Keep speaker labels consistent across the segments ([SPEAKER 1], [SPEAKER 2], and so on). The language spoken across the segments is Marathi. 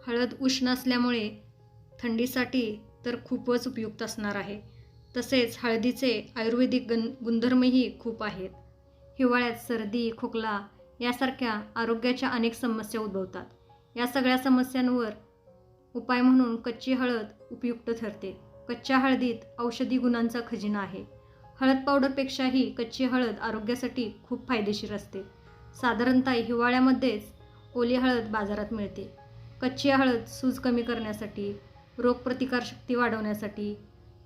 [SPEAKER 1] हळद उष्ण असल्यामुळे थंडीसाठी तर खूपच उपयुक्त असणार आहे. तसेच हळदीचे आयुर्वेदिक गुणधर्मही खूप आहेत. हिवाळ्यात सर्दी, खोकला यासारख्या आरोग्याच्या अनेक समस्या उद्भवतात. या सगळ्या समस्यांवर उपाय म्हणून कच्ची हळद उपयुक्त ठरते. कच्च्या हळदीत औषधी गुणांचा खजिना आहे. हळद पावडरपेक्षाही कच्ची हळद आरोग्यासाठी खूप फायदेशीर असते. साधारणतः हिवाळ्यामध्येच ओली हळद बाजारात मिळते. कच्ची हळद सूज कमी करण्यासाठी, रोगप्रतिकारशक्ती वाढवण्यासाठी,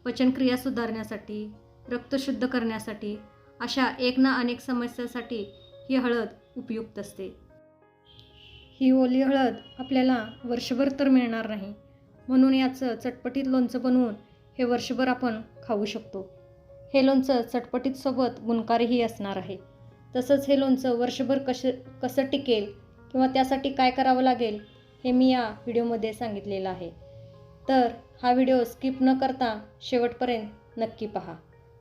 [SPEAKER 1] पचनक्रिया सुधारण्यासाठी, रक्त शुद्ध करण्यासाठी अशा एक ना अनेक समस्यांसाठी ही हळद उपयुक्त असते. ही ओली हळद आपल्याला वर्षभर तर मिळणार नाही, म्हणून याचं चटपटीत लोणचं बनवून हे वर्षभर आपण खाऊ शकतो. हे लोणचं चटपटीत सोबत गुणकारीही असणार आहे. तसंच हे लोणचं वर्षभर कसं टिकेल किंवा त्यासाठी काय करावं लागेल हे मी या व्हिडिओमध्ये सांगितलेलं आहे. तर हा व्हिडिओ स्किप न करता शेवटपर्यंत नक्की पहा.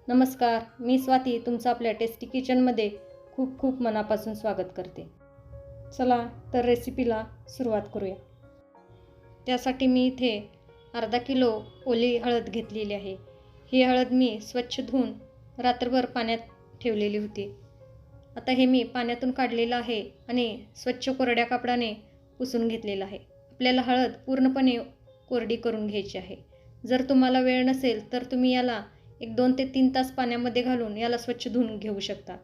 [SPEAKER 1] नमस्कार, मी स्वाती तुमचं आपल्या टेस्टी किचनमध्ये खूप खूप मनापासून स्वागत करते. चला तर रेसिपीला सुरुवात करूया. त्यासाठी मी इथे अर्धा किलो ओली हळद घेतलेली आहे. ही हळद मी स्वच्छ धुवून रात्रभर पाण्यात ठेवलेली होती. आता हे मी पाण्यातून काढलेलं आहे आणि स्वच्छ कोरड्या कापडाने पुसून घेतलेलं आहे. आपल्याला हळद पूर्णपणे कोरडी करून घ्यायची आहे. जर तुम्हाला वेळ नसेल तर तुम्ही याला 2 ते 3 तास पाण्यामध्ये घालून याला स्वच्छ धुवून घेऊ शकता.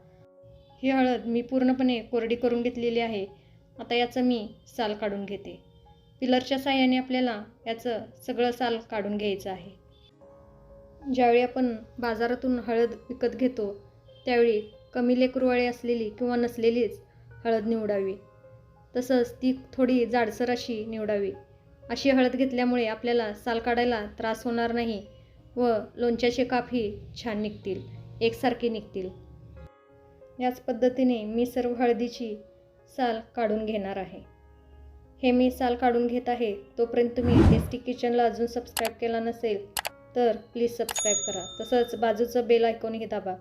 [SPEAKER 1] ही हळद मी पूर्णपणे कोरडी करून घेतलेली आहे. आता याचं मी साल काढून घेते. पिलरच्या साहाय्याने आपल्याला याचं सगळं साल काढून घ्यायचं आहे. ज्यावेळी आपण बाजारातून हळद विकत घेतो त्यावेळी कमी लेकरुवाळी असलेली किंवा नसलेलीच हळद निवडावी. तसंच ती थोडी जाडसर अशी निवडावी. अशी हळद घेतल्यामुळे आपल्याला साल काढायला त्रास होणार नाही व लोणच्याचे कापही छान निघतील, एकसारखे निघतील. याच पद्धतीने मी सर्व हळदीची साल काढून घेणार आहे. हे मी साल काढून घेत आहे. तोपर्यंत तुम्ही टेस्टी किचनला अजून सबस्क्राईब केला नसेल तर प्लीज सबस्क्राईब करा. तसंच बाजूचं बेल आयकॉनही दाबा.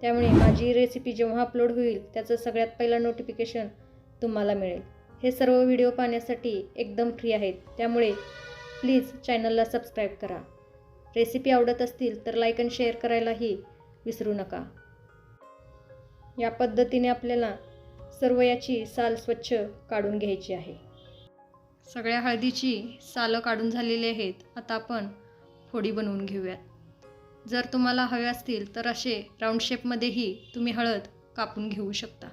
[SPEAKER 1] त्यामुळे माझी रेसिपी जेव्हा अपलोड होईल त्याचं सगळ्यात पहिलं नोटिफिकेशन तुम्हाला मिळेल. हे सर्व व्हिडिओ पाहण्यासाठी एकदम फ्री आहेत, त्यामुळे प्लीज चॅनलला सबस्क्राईब करा. रेसिपी आवडत असतील तर लाईक आणि शेअर करायलाही विसरू नका. या पद्धतीने आपल्याला सर्व याची साल स्वच्छ काढून घ्यायची आहे. सगळ्या हळदीची सालं काढून झालेली आहेत. आता आपण फोडी बनवून घेऊयात. जर तुम्हाला हवे असतील तर असे राऊंड शेपमध्येही तुम्ही हळद कापून घेऊ शकता.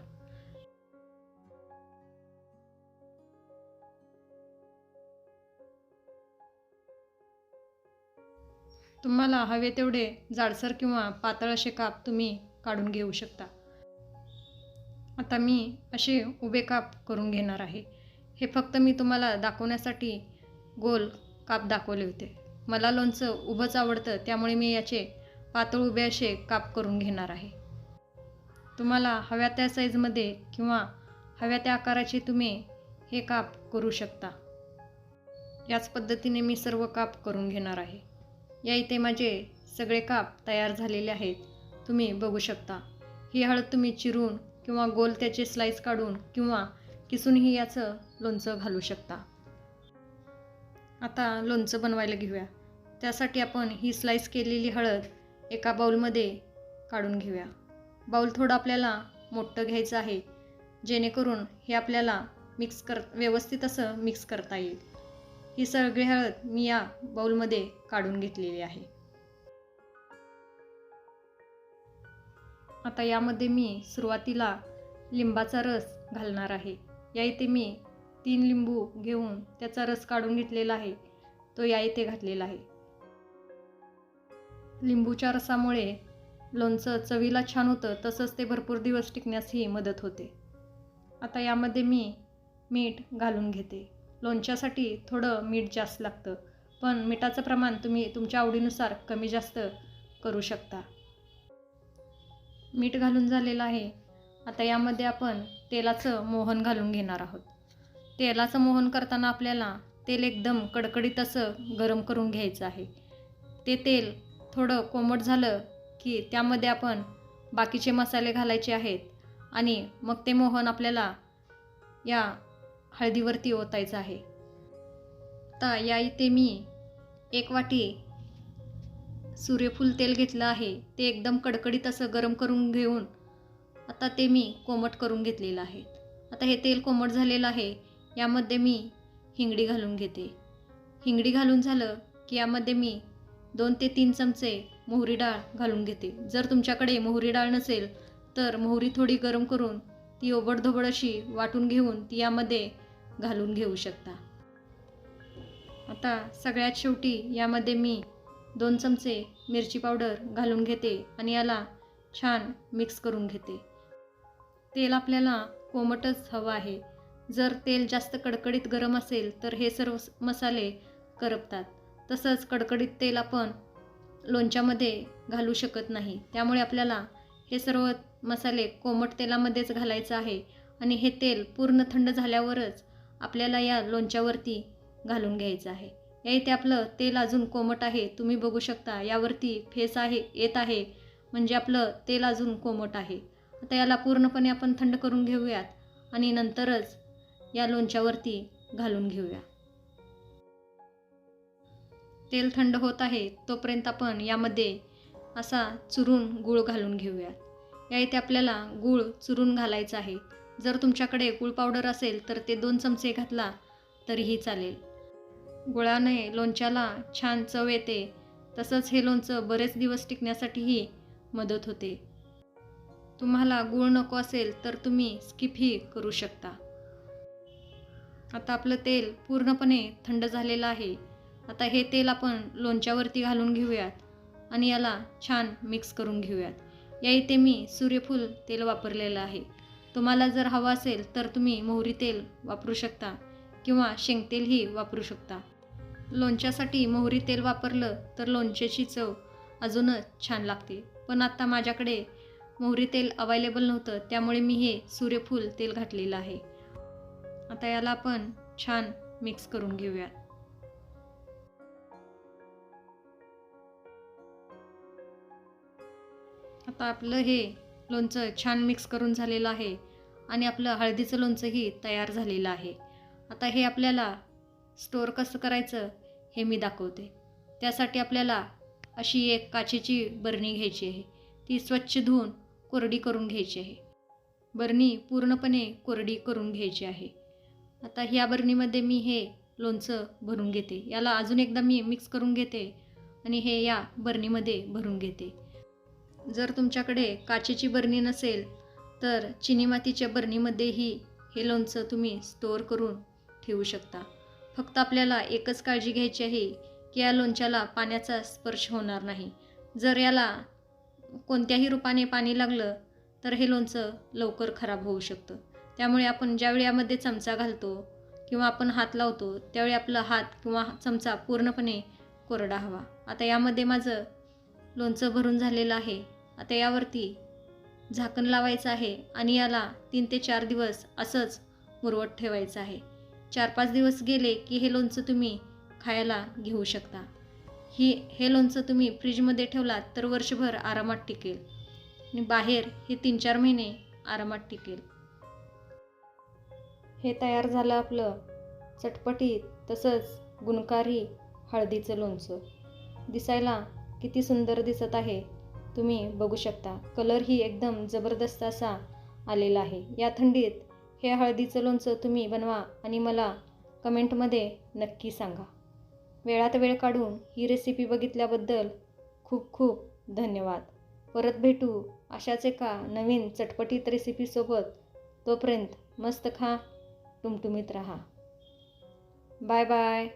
[SPEAKER 1] तुम्हाला हवे तेवढे जाडसर किंवा पातळ असे काप तुम्ही काढून घेऊ शकता. आता मी असे उभे काप करून घेणार आहे. हे फक्त मी तुम्हाला दाखवण्यासाठी गोल काप दाखवले होते. मला लोणचं उभंच आवडतं, त्यामुळे मी याचे पातळ उभे असे काप करून घेणार आहे. तुम्हाला हव्या त्या साईजमध्ये किंवा हव्या त्या आकाराचे तुम्ही हे काप करू शकता. याच पद्धतीने मी सर्व काप करून घेणार आहे. या इथे माझे सगळे काप तयार झालेले आहेत, तुम्ही बघू शकता. ही हळद तुम्ही चिरून किंवा गोल त्याचे स्लाइस काढून किंवा किसूनही याचं लोणचं घालू शकता. आता लोणचं बनवायला घेऊया. त्यासाठी आपण ही स्लाइस केलेली हळद एका बाउलमध्ये काढून घेऊया. बाउल थोडं आपल्याला मोठं घ्यायचं आहे, जेणेकरून हे आपल्याला व्यवस्थित असं मिक्स करता येईल. ही सगळी हळद मी या बाउलमध्ये काढून घेतलेली आहे. आता यामध्ये मी सुरुवातीला लिंबाचा रस घालणार आहे. या इथे मी 3 लिंबू घेऊन त्याचा रस काढून घेतलेला आहे, तो या इथे घातलेला आहे. लिंबूच्या रसामुळे लोणचं चवीला छान होतं, तसंच ते भरपूर दिवस टिकण्यासही मदत होते. आता यामध्ये मी मीठ घालून घेते. लोणच्यासाठी थोडं मीठ जास्त लागतं, पण मिठाचं प्रमाण तुम्ही तुमच्या आवडीनुसार कमी जास्त करू शकता. मीठ घालून झालेलं आहे. आता यामध्ये आपण तेलाचं मोहन घालून घेणार आहोत. तेलाचं मोहन करताना आपल्याला तेल एकदम कडकडीत असं गरम करून घ्यायचं आहे. ते तेल थोडं कोमट झालं की त्यामध्ये आपण बाकीचे मसाले घालायचे आहेत आणि मग ते मोहन आपल्याला या हळदीवरती ओतायचं आहे. आता या इथे मी 1 वाटी सूर्यफूल तेल घेतलं आहे. ते एकदम कडकडीत असं गरम करून घेऊन आता ते मी कोमट करून घेतलेलं आहे. आता हे तेल कोमट झालेलं आहे. यामध्ये मी हिंगडी घालून घेते. हिंगडी घालून झालं की यामध्ये मी 2 ते 3 चमचे मोहरी डाळ घालून घेते. जर तुमच्याकडे मोहरी डाळ नसेल तर मोहरी थोडी गरम करून ती ओबडधोबड अशी वाटून घेऊन ती यामध्ये घालून घेऊ शकता. आता सगळ्यात शेवटी यामध्ये मी 2 चमचे मिरची पावडर घालून घेते आणि याला छान मिक्स करून घेते. तेल आपल्याला कोमटच हवं आहे. जर तेल जास्त कडकडीत गरम असेल तर हे सर्व मसाले करपतात. तसंच कडकडीत तेल आपण लोणच्यामध्ये घालू शकत नाही. त्यामुळे आपल्याला हे सर्व मसाले कोमट तेलामध्येच घालायचं आहे आणि हे तेल पूर्ण थंड झाल्यावरच आपल्याला या लोणच्यावरती घालून घ्यायचं आहे. या इथे आपलं तेल अजून कोमट आहे. तुम्ही बघू शकता यावरती फेस येत आहे, म्हणजे आपलं तेल अजून कोमट आहे. आता याला पूर्णपणे आपण थंड करून घेऊयात आणि नंतरच या लोणच्यावरती घालून घेऊया. तेल थंड होत आहे तोपर्यंत आपण यामध्ये असा चुरून गूळ घालून घेऊयात. या इथे आपल्याला गूळ चुरून घालायचा आहे. जर तुमच्याकडे गूळ पावडर असेल तर ते 2 चमचे घातला तरीही चालेल. गुळाने लोणच्याला छान चव येते. तसंच हे लोणचं बरेच दिवस टिकण्यासाठीही मदत होते. तुम्हाला गूळ नको असेल तर तुम्ही स्किपही करू शकता. आता आपलं तेल पूर्णपणे थंड झालेलं आहे. आता हे तेल आपण लोणच्यावरती घालून घेऊयात आणि याला छान मिक्स करून घेऊयात. या इथे मी सूर्यफूल तेल वापरलेलं आहे. तुम्हाला जर हवं असेल तर तुम्ही मोहरी तेल वापरू शकता किंवा शेंगतेलही वापरू शकता. लोणच्यासाठी मोहरी तेल वापरलं तर लोणच्याची चव अजूनच छान लागते. पण आता माझ्याकडे मोहरी तेल अवेलेबल नव्हतं, त्यामुळे मी हे सूर्यफूल तेल घातलेलं आहे. आता याला आपण छान मिक्स करून घेऊयात. आता आपलं हे लोणचं छान मिक्स करून झालेलं आहे आणि आपलं हळदीचं लोणचंही तयार झालेलं आहे. आता हे आपल्याला स्टोअर कसं करायचं हे मी दाखवते. त्यासाठी आपल्याला अशी एक काचेची बरणी घ्यायची आहे. ती स्वच्छ धुवून कोरडी करून घ्यायची आहे. बरणी पूर्णपणे कोरडी करून घ्यायची आहे. आता ह्या बरणीमध्ये मी हे लोणचं भरून घेते. याला अजून एकदा मी मिक्स करून घेते आणि हे या बरणीमध्ये भरून घेते. जर तुमच्याकडे काचेची बरणी नसेल तर चिनी मातीच्या बरणीमध्येही हे लोणचं तुम्ही स्टोअर करून ठेवू शकता. फक्त आपल्याला एकच काळजी घ्यायची आहे की या लोणच्याला पाण्याचा स्पर्श होणार नाही. जर याला कोणत्याही रूपाने पाणी लागलं तर हे लोणचं लवकर खराब होऊ शकतं. त्यामुळे आपण ज्यावेळी यामध्ये चमचा घालतो किंवा आपण हात लावतो त्यावेळी आपला हात किंवा चमचा पूर्णपणे कोरडा हवा. आता यामध्ये माझं लोणचं भरून झालेलं आहे. आता यावरती झाकण लावायचं आहे आणि याला 3 ते 4 दिवस असंच मुरवत ठेवायचं आहे. 4-5 दिवस गेले की हे लोणचं तुम्ही खायला घेऊ शकता. हे लोणचं तुम्ही फ्रीजमध्ये ठेवलात तर वर्षभर आरामात टिकेल आणि बाहेर हे 3-4 महिने आरामात टिकेल. हे तयार झालं आपलं चटपटीत तसंच गुणकारी हळदीचं लोणचं. दिसायला किती सुंदर दिसत आहे तुम्ही बघू शकता. कलरही एकदम जबरदस्त असा आलेला आहे. या थंडीत हे हळदीचं लोणचं तुम्ही बनवा आणि मला कमेंटमध्ये नक्की सांगा. वेळात वेळ काढून ही रेसिपी बघितल्याबद्दल खूप खूप धन्यवाद. परत भेटू अशाच एका नवीन चटपटीत रेसिपीसोबत. तोपर्यंत मस्त खा, टुमटुमीत राहा. Bye bye.